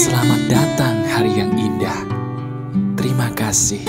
Selamat datang hari yang indah. Terima kasih.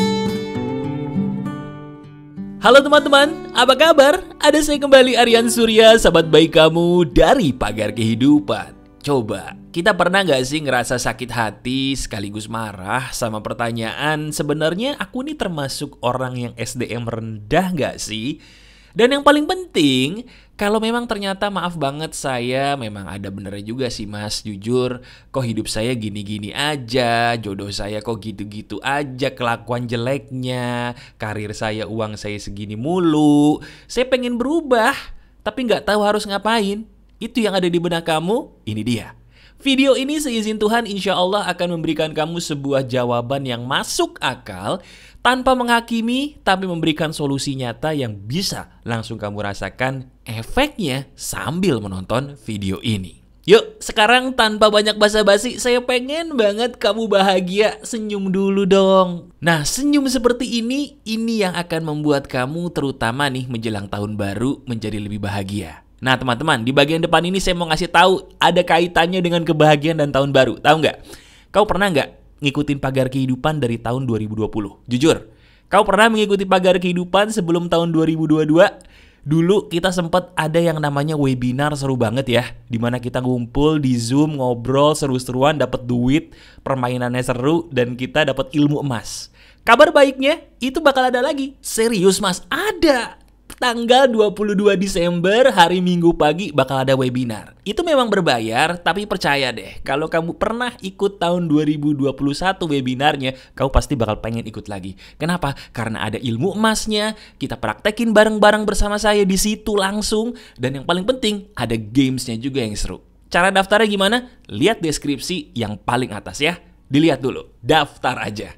Halo teman-teman, apa kabar? Ada saya kembali, Aryan Surya, sahabat baik kamu dari Pagar Kehidupan. Coba, kita pernah gak sih ngerasa sakit hati sekaligus marah sama pertanyaan, sebenarnya aku ini termasuk orang yang SDM rendah gak sih? Dan yang paling penting, kalau memang ternyata maaf banget saya memang ada benernya juga sih mas, jujur kok hidup saya gini-gini aja, jodoh saya kok gitu-gitu aja, kelakuan jeleknya, karir saya, uang saya segini mulu. Saya pengen berubah, tapi nggak tahu harus ngapain. Itu yang ada di benak kamu, ini dia. Video ini seizin Tuhan insya Allah akan memberikan kamu sebuah jawaban yang masuk akal tanpa menghakimi, tapi memberikan solusi nyata yang bisa langsung kamu rasakan efeknya sambil menonton video ini. Yuk, sekarang tanpa banyak basa-basi, saya pengen banget kamu bahagia. Senyum dulu dong. Nah, senyum seperti ini yang akan membuat kamu terutama nih menjelang tahun baru menjadi lebih bahagia. Nah teman-teman, di bagian depan ini saya mau ngasih tahu ada kaitannya dengan kebahagiaan dan tahun baru. Tahu nggak? Kau pernah nggak ngikutin Pagar Kehidupan dari tahun 2020? Jujur, kau pernah mengikuti Pagar Kehidupan sebelum tahun 2022? Dulu kita sempat ada yang namanya webinar seru banget ya, dimana kita ngumpul di Zoom, ngobrol seru-seruan, dapat duit, permainannya seru, dan kita dapat ilmu emas. Kabar baiknya, itu bakal ada lagi. Serius mas, ada! Tanggal 22 Desember, hari Minggu pagi bakal ada webinar. Itu memang berbayar, tapi percaya deh, kalau kamu pernah ikut tahun 2021 webinarnya, kamu pasti bakal pengen ikut lagi. Kenapa? Karena ada ilmu emasnya, kita praktekin bareng-bareng bersama saya di situ langsung, dan yang paling penting, ada gamesnya juga yang seru. Cara daftarnya gimana? Lihat deskripsi yang paling atas ya. Dilihat dulu, daftar aja.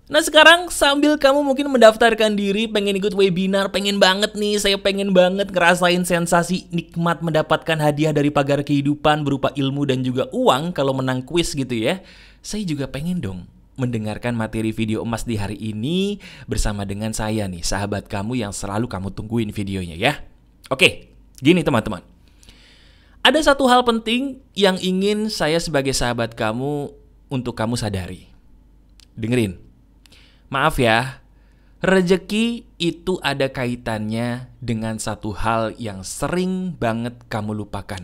Nah sekarang sambil kamu mungkin mendaftarkan diri, pengen ikut webinar, pengen banget nih, saya pengen banget ngerasain sensasi nikmat mendapatkan hadiah dari Pagar Kehidupan berupa ilmu dan juga uang kalau menang kuis gitu ya. Saya juga pengen dong mendengarkan materi video emas di hari ini bersama dengan saya nih, sahabat kamu yang selalu kamu tungguin videonya ya. Oke, gini teman-teman. Ada satu hal penting yang ingin saya sebagai sahabat kamu untuk kamu sadari. Dengerin. Maaf ya, rezeki itu ada kaitannya dengan satu hal yang sering banget kamu lupakan.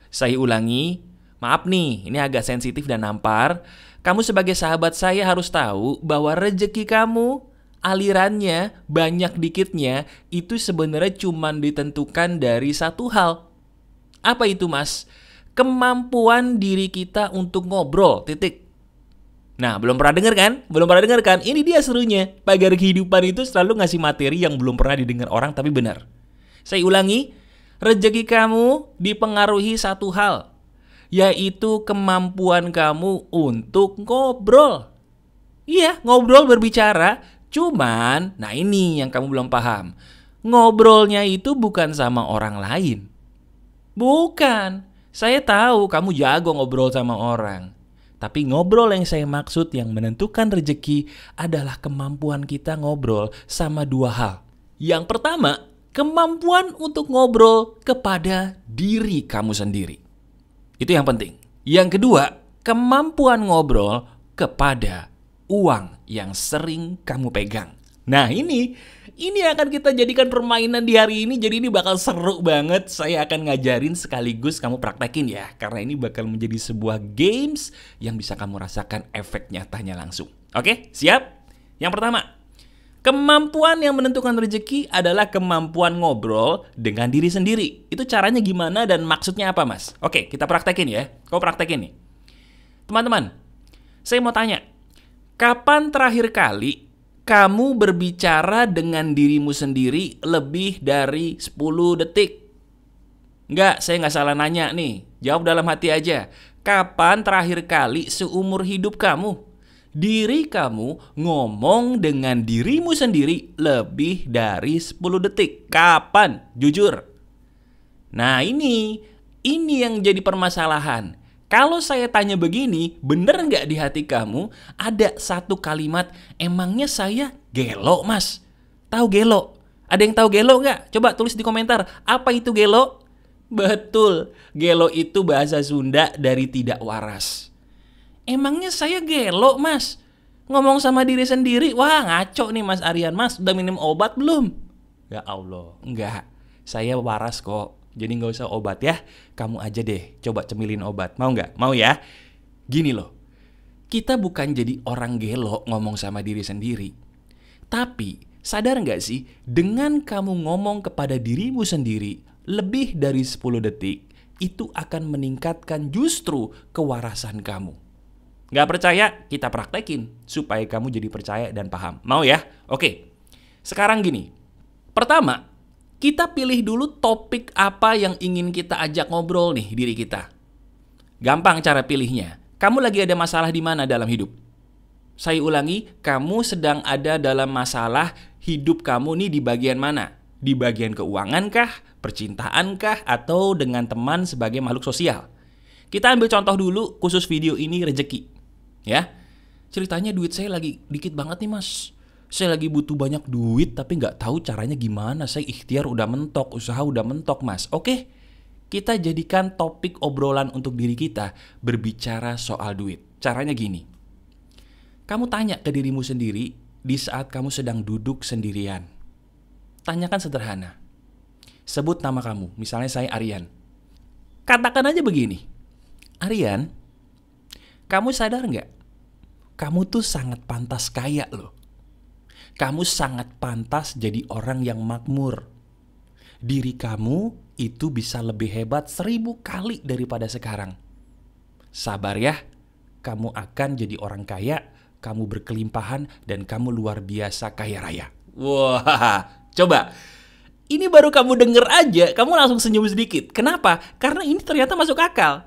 Saya ulangi, maaf nih, ini agak sensitif dan nampar. Kamu sebagai sahabat saya harus tahu bahwa rezeki kamu, alirannya, banyak dikitnya, itu sebenarnya cuma ditentukan dari satu hal. Apa itu mas? Kemampuan diri kita untuk ngobrol, titik. Nah, belum pernah dengar kan? Belum pernah dengar kan? Ini dia serunya. Pagar Kehidupan itu selalu ngasih materi yang belum pernah didengar orang tapi benar. Saya ulangi, rezeki kamu dipengaruhi satu hal, yaitu kemampuan kamu untuk ngobrol. Iya, ngobrol berbicara. Cuman, nah ini yang kamu belum paham. Ngobrolnya itu bukan sama orang lain. Bukan. Saya tahu kamu jago ngobrol sama orang. Tapi ngobrol yang saya maksud yang menentukan rezeki adalah kemampuan kita ngobrol sama dua hal. Yang pertama, kemampuan untuk ngobrol kepada diri kamu sendiri. Itu yang penting. Yang kedua, kemampuan ngobrol kepada uang yang sering kamu pegang. Nah ini akan kita jadikan permainan di hari ini. Jadi ini bakal seru banget. Saya akan ngajarin sekaligus kamu praktekin ya. Karena ini bakal menjadi sebuah games yang bisa kamu rasakan efek nyatanya langsung. Oke, siap? Yang pertama, kemampuan yang menentukan rezeki adalah kemampuan ngobrol dengan diri sendiri. Itu caranya gimana dan maksudnya apa mas? Oke, kita praktekin ya. Kau praktekin nih. Teman-teman, saya mau tanya. Kapan terakhir kali kamu berbicara dengan dirimu sendiri lebih dari 10 detik? Enggak, saya nggak salah nanya nih. Jawab dalam hati aja. Kapan terakhir kali seumur hidup kamu, diri kamu ngomong dengan dirimu sendiri lebih dari 10 detik? Kapan? Jujur. Nah ini yang jadi permasalahan. Kalau saya tanya begini, bener nggak di hati kamu ada satu kalimat, emangnya saya gelo mas? Tahu gelo? Ada yang tahu gelo nggak? Coba tulis di komentar, apa itu gelo? Betul, gelo itu bahasa Sunda dari tidak waras. Emangnya saya gelo, Mas? Ngomong sama diri sendiri, wah ngaco nih Mas Aryan. Mas, udah minum obat belum? Ya Allah, enggak. Saya waras kok. Jadi nggak usah obat ya. Kamu aja deh, coba cemilin obat. Mau nggak? Mau ya? Gini loh, kita bukan jadi orang gelo ngomong sama diri sendiri. Tapi, sadar nggak sih, dengan kamu ngomong kepada dirimu sendiri lebih dari 10 detik, itu akan meningkatkan justru kewarasan kamu. Nggak percaya? Kita praktekin supaya kamu jadi percaya dan paham. Mau ya? Oke, sekarang gini. Pertama, kita pilih dulu topik apa yang ingin kita ajak ngobrol nih diri kita. Gampang cara pilihnya. Kamu lagi ada masalah di mana dalam hidup? Saya ulangi, kamu sedang ada dalam masalah hidup kamu nih di bagian mana? Di bagian keuangan kah? Percintaan kah? Atau dengan teman sebagai makhluk sosial? Kita ambil contoh dulu khusus video ini rezeki. Ya, ceritanya duit saya lagi dikit banget nih Mas. Saya lagi butuh banyak duit tapi nggak tahu caranya gimana. Saya ikhtiar udah mentok, usaha udah mentok Mas. Oke, kita jadikan topik obrolan untuk diri kita berbicara soal duit. Caranya gini. Kamu tanya ke dirimu sendiri di saat kamu sedang duduk sendirian. Tanyakan sederhana. Sebut nama kamu, misalnya saya Aryan. Katakan aja begini. Aryan, kamu sadar nggak? Kamu tuh sangat pantas kaya loh. Kamu sangat pantas jadi orang yang makmur. Diri kamu itu bisa lebih hebat 1000 kali daripada sekarang. Sabar ya, kamu akan jadi orang kaya, kamu berkelimpahan, dan kamu luar biasa kaya raya. Wah, coba. Ini baru kamu denger aja, kamu langsung senyum sedikit. Kenapa? Karena ini ternyata masuk akal.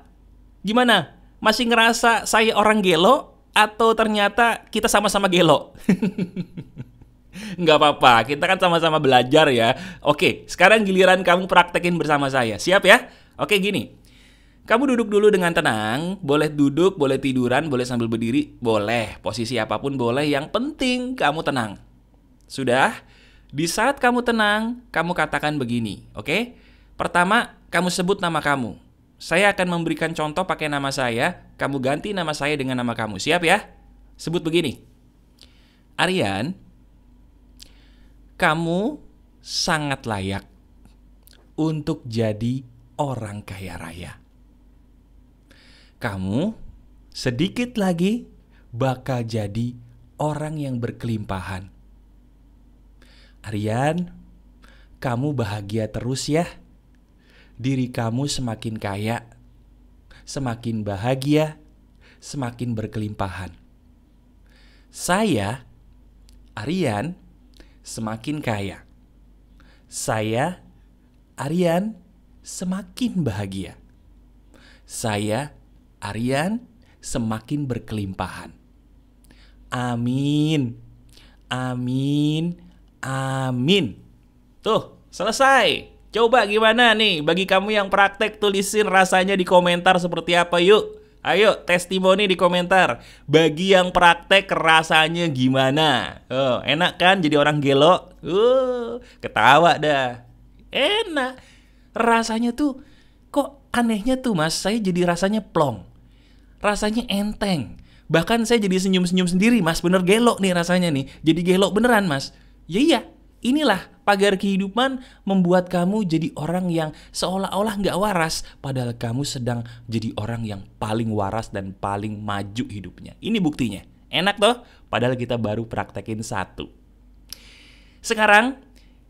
Gimana? Masih ngerasa saya orang gelo? Atau ternyata kita sama-sama gelo? Nggak apa-apa, kita kan sama-sama belajar ya. Oke, sekarang giliran kamu praktekin bersama saya. Siap ya? Oke, gini. Kamu duduk dulu dengan tenang. Boleh duduk, boleh tiduran, boleh sambil berdiri. Boleh, posisi apapun boleh. Yang penting kamu tenang. Sudah? Di saat kamu tenang, kamu katakan begini. Oke? Pertama, kamu sebut nama kamu. Saya akan memberikan contoh pakai nama saya. Kamu ganti nama saya dengan nama kamu. Siap ya? Sebut begini. Aryan, kamu sangat layak untuk jadi orang kaya raya. Kamu sedikit lagi bakal jadi orang yang berkelimpahan. Aryan, kamu bahagia terus ya. Diri kamu semakin kaya, semakin bahagia, semakin berkelimpahan. Saya, Aryan, semakin kaya. Saya, Aryan, semakin bahagia. Saya, Aryan, semakin berkelimpahan. Amin. Amin. Amin. Tuh, selesai. Coba gimana nih? Bagi kamu yang praktek, tulisin rasanya di komentar seperti apa yuk. Ayo, testimoni di komentar. Bagi yang praktek, rasanya gimana? Oh, enak kan jadi orang gelo? Ketawa dah. Enak. Rasanya tuh, kok anehnya tuh Mas, saya jadi rasanya plong. Rasanya enteng. Bahkan saya jadi senyum-senyum sendiri Mas, bener gelo nih rasanya nih. Jadi gelo beneran Mas. Ya iya, inilah pagar kehidupan membuat kamu jadi orang yang seolah-olah gak waras. Padahal kamu sedang jadi orang yang paling waras dan paling maju hidupnya. Ini buktinya. Enak toh? Padahal kita baru praktekin 1. Sekarang,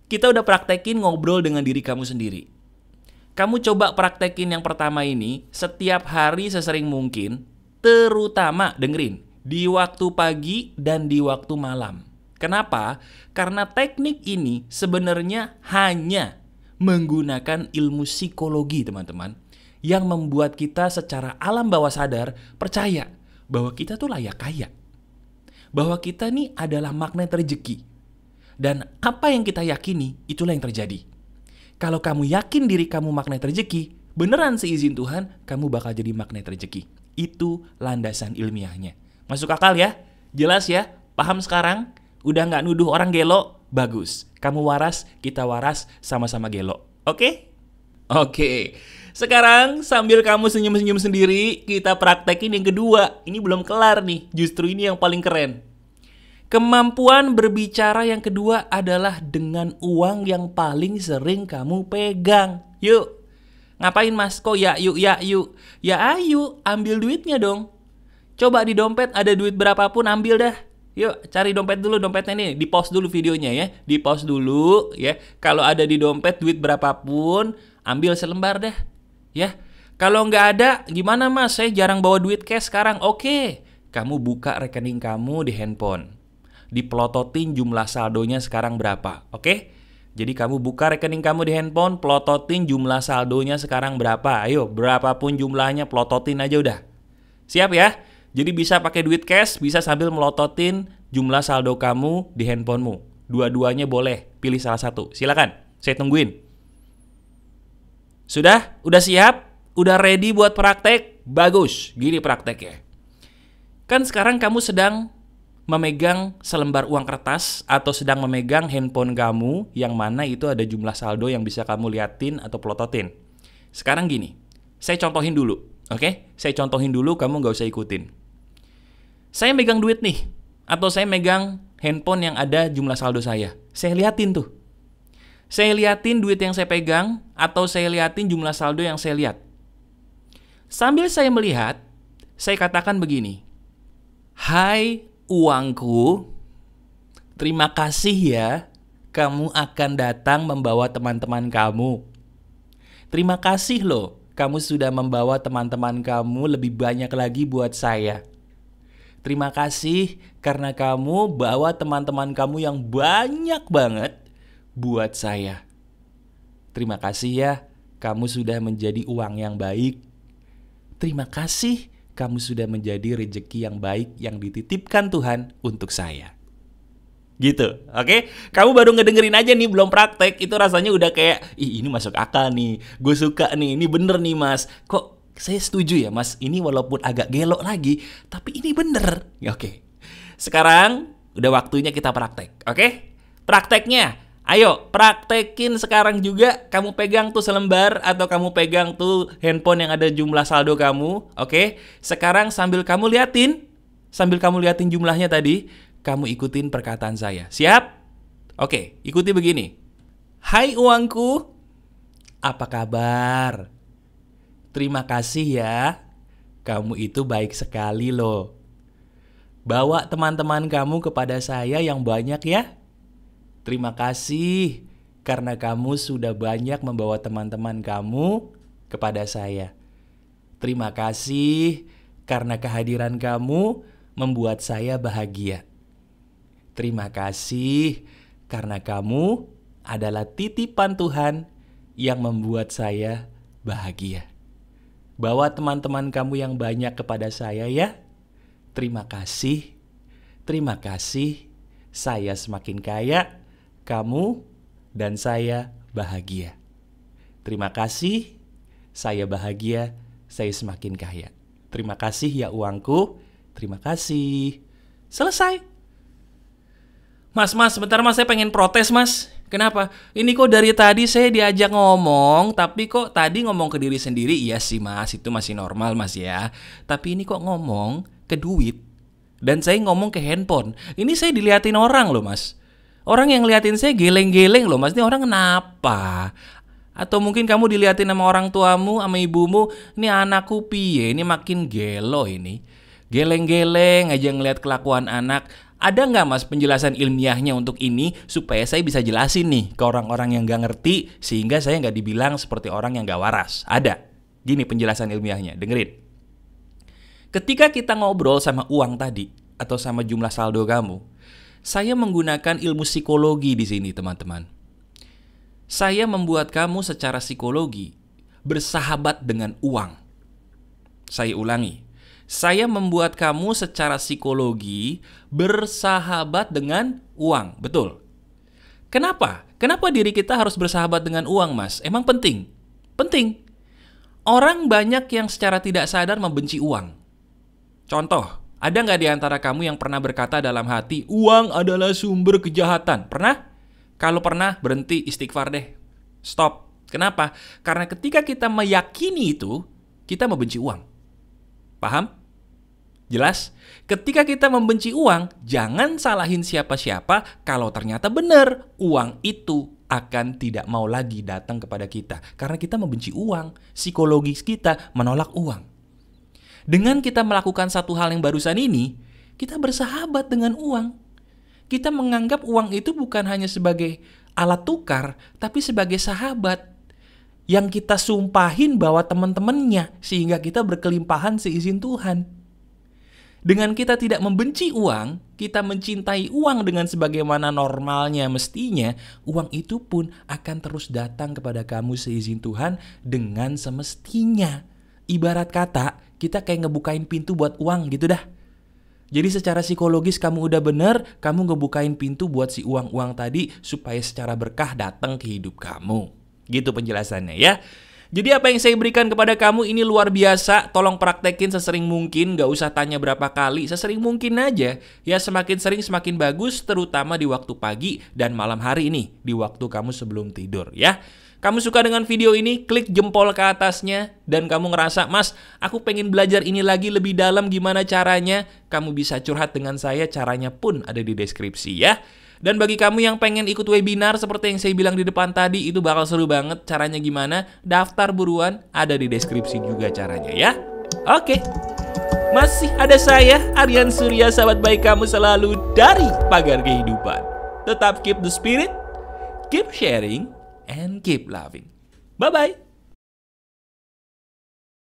kita udah praktekin ngobrol dengan diri kamu sendiri. Kamu coba praktekin yang pertama ini setiap hari sesering mungkin. Terutama, dengerin, di waktu pagi dan di waktu malam. Kenapa? Karena teknik ini sebenarnya hanya menggunakan ilmu psikologi, teman-teman, yang membuat kita secara alam bawah sadar percaya bahwa kita tuh layak kaya. Bahwa kita nih adalah magnet rezeki. Dan apa yang kita yakini, itulah yang terjadi. Kalau kamu yakin diri kamu magnet rezeki, beneran seizin Tuhan, kamu bakal jadi magnet rezeki. Itu landasan ilmiahnya. Masuk akal ya? Jelas ya? Paham sekarang? Udah nggak nuduh orang gelo? Bagus. Kamu waras, kita waras, sama-sama gelo. Oke? Oke. Sekarang sambil kamu senyum-senyum sendiri, kita praktekin yang kedua. Ini belum kelar nih, justru ini yang paling keren. Kemampuan berbicara yang kedua adalah dengan uang yang paling sering kamu pegang. Yuk, ngapain mas? Kok ya yuk, ya yuk. Ya ayo, ambil duitnya dong. Coba di dompet ada duit berapapun ambil dah. Yuk, cari dompet dulu, dompetnya nih. Di pause dulu videonya ya. Di pause dulu ya. Kalau ada di dompet duit berapapun, ambil selembar dah. Ya. Kalau nggak ada, gimana mas? Saya jarang bawa duit cash sekarang. Oke, kamu buka rekening kamu di handphone. Dipelototin jumlah saldonya sekarang berapa. Oke? Jadi kamu buka rekening kamu di handphone, pelototin jumlah saldonya sekarang berapa. Ayo, berapapun jumlahnya, pelototin aja udah. Siap ya? Jadi bisa pakai duit cash, bisa sambil melototin jumlah saldo kamu di handphonemu. Dua-duanya boleh, pilih salah satu. Silakan, saya tungguin. Sudah? Udah siap? Udah ready buat praktek? Bagus, gini prakteknya. Kan sekarang kamu sedang memegang selembar uang kertas atau sedang memegang handphone kamu yang mana itu ada jumlah saldo yang bisa kamu liatin atau pelototin. Sekarang gini, saya contohin dulu, oke? Saya contohin dulu, kamu nggak usah ikutin. Saya megang duit nih, atau saya megang handphone yang ada jumlah saldo saya. Saya liatin tuh. Saya liatin duit yang saya pegang, atau saya liatin jumlah saldo yang saya lihat. Sambil saya melihat, saya katakan begini, hai uangku, terima kasih ya, kamu akan datang membawa teman-teman kamu. Terima kasih loh, kamu sudah membawa teman-teman kamu lebih banyak lagi buat saya. Terima kasih karena kamu bawa teman-teman kamu yang banyak banget buat saya. Terima kasih ya, kamu sudah menjadi uang yang baik. Terima kasih, kamu sudah menjadi rezeki yang baik yang dititipkan Tuhan untuk saya. Gitu, oke? Kamu baru ngedengerin aja nih, belum praktek. Itu rasanya udah kayak, ih ini masuk akal nih, gue suka nih, ini bener nih mas. Kok saya setuju ya mas, ini walaupun agak gelo lagi, tapi ini bener. Oke, sekarang udah waktunya kita praktek, oke? Prakteknya, ayo praktekin sekarang juga. Kamu pegang tuh selembar atau kamu pegang tuh handphone yang ada jumlah saldo kamu. Oke, sekarang sambil kamu liatin jumlahnya tadi, kamu ikutin perkataan saya. Siap? Oke, ikuti begini. Hai uangku, apa kabar? Terima kasih ya, kamu itu baik sekali loh. Bawa teman-teman kamu kepada saya yang banyak ya. Terima kasih karena kamu sudah banyak membawa teman-teman kamu kepada saya. Terima kasih karena kehadiran kamu membuat saya bahagia. Terima kasih karena kamu adalah titipan Tuhan yang membuat saya bahagia. Bawa teman-teman kamu yang banyak kepada saya ya. Terima kasih. Terima kasih. Saya semakin kaya. Kamu dan saya bahagia. Terima kasih, saya bahagia, saya semakin kaya. Terima kasih ya uangku, terima kasih. Selesai. Mas, sebentar mas, saya pengen protes mas. Kenapa? Ini kok dari tadi saya diajak ngomong, tapi kok tadi ngomong ke diri sendiri. Iya sih mas, itu masih normal mas ya. Tapi ini kok ngomong ke duit, dan saya ngomong ke handphone. Ini saya diliatin orang loh mas. Orang yang ngeliatin saya geleng-geleng loh mas, ini orang kenapa? Atau mungkin kamu diliatin sama orang tuamu, sama ibumu, ini anakku piye, ini makin gelo ini. Geleng-geleng aja ngeliat kelakuan anak. Ada nggak mas penjelasan ilmiahnya untuk ini, supaya saya bisa jelasin nih ke orang-orang yang nggak ngerti, sehingga saya nggak dibilang seperti orang yang nggak waras? Ada. Gini penjelasan ilmiahnya, dengerin. Ketika kita ngobrol sama uang tadi, atau sama jumlah saldo kamu, saya menggunakan ilmu psikologi di sini, teman-teman. Saya membuat kamu secara psikologi bersahabat dengan uang. Saya ulangi. Saya membuat kamu secara psikologi bersahabat dengan uang. Betul. Kenapa? Kenapa diri kita harus bersahabat dengan uang, mas? Emang penting? Penting. Orang banyak yang secara tidak sadar membenci uang. Contoh, ada nggak di antara kamu yang pernah berkata dalam hati, uang adalah sumber kejahatan? Pernah? Kalau pernah, berhenti, istighfar deh. Stop. Kenapa? Karena ketika kita meyakini itu, kita membenci uang. Paham? Jelas? Ketika kita membenci uang, jangan salahin siapa-siapa kalau ternyata benar uang itu akan tidak mau lagi datang kepada kita. Karena kita membenci uang, psikologis kita menolak uang. Dengan kita melakukan satu hal yang barusan ini, kita bersahabat dengan uang. Kita menganggap uang itu bukan hanya sebagai alat tukar, tapi sebagai sahabat yang kita sumpahin bahwa teman-temannya, sehingga kita berkelimpahan seizin Tuhan. Dengan kita tidak membenci uang, kita mencintai uang dengan sebagaimana normalnya mestinya, uang itu pun akan terus datang kepada kamu seizin Tuhan dengan semestinya. Ibarat kata, kita kayak ngebukain pintu buat uang gitu dah. Jadi secara psikologis kamu udah bener, kamu ngebukain pintu buat si uang-uang tadi supaya secara berkah datang ke hidup kamu. Gitu penjelasannya ya. Jadi apa yang saya berikan kepada kamu ini luar biasa. Tolong praktekin sesering mungkin, gak usah tanya berapa kali, sesering mungkin aja. Ya semakin sering semakin bagus, terutama di waktu pagi dan malam hari ini, di waktu kamu sebelum tidur ya. Kamu suka dengan video ini, klik jempol ke atasnya. Dan kamu ngerasa, Mas, aku pengen belajar ini lagi lebih dalam, gimana caranya? Kamu bisa curhat dengan saya, caranya pun ada di deskripsi ya. Dan bagi kamu yang pengen ikut webinar seperti yang saya bilang di depan tadi, itu bakal seru banget. Caranya gimana? Daftar buruan, ada di deskripsi juga caranya ya. Oke. Masih ada saya, Aryan Surya, sahabat baik kamu selalu dari Pagar Kehidupan. Tetap keep the spirit, keep sharing, and keep loving. Bye-bye.